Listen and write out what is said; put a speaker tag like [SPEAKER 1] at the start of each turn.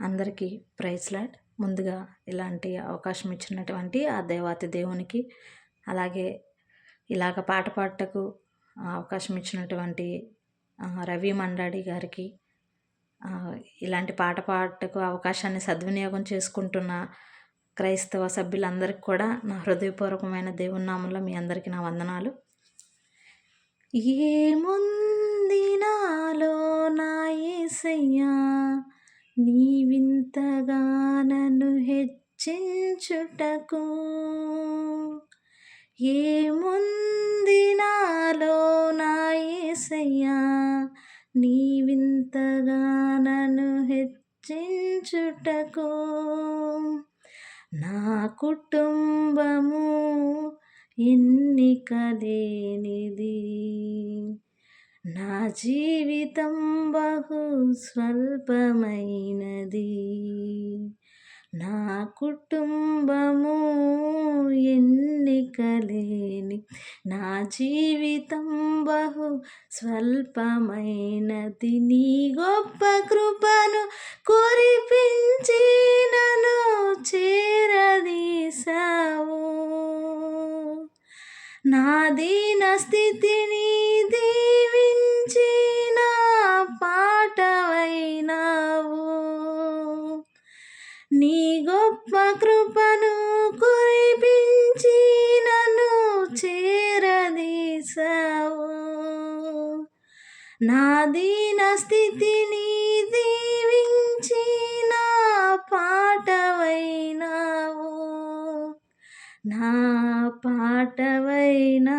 [SPEAKER 1] అందరికీ praise lord. ముందుగా ఇలాంటి అవకాశం ఇచ్చినటువంటి ఆ దేవాతి దేవునికి, అలాగే ఇలాగ పాట పాడటకు అవకాశం ఇచ్చినటువంటి రవి మండాడి గారికి, ఇలాంటి పాట పాడటకు అవకాశాన్ని సద్వినియోగం చేసుకుంటున్న క్రైస్తవ సభ్యులందరికీ కూడా నా హృదయపూర్వకమైన దేవుని నామంలో మీ అందరికీ నా వందనాలు. ఏముంది నాలో నా యేసయ్యా, నీవింతగా నన్ను హెచ్చించుటకు. ఏముంది నాలో నా యేసయ్యా, నీవింతగా నన్ను హెచ్చించుటకు. నా కుటుంబము ఎన్నిక లేనిది, నా జీవితం బహు స్వల్పమైనది. నా కుటుంబము ఎన్నిక లేని, నా జీవితం బహు స్వల్పమైనది. నీ గొప్ప కృపను కురిపించి నన్ను చేరదీశావు. నా దీన స్థితిని దీవించి నా పాటవైనావు. నీ గొప్ప కృపను కురిపించి నన్ను చేరదీశావు. నా దీన స్థితిని దీవించి నా పాటవైనావు. నా పాటవైనావు.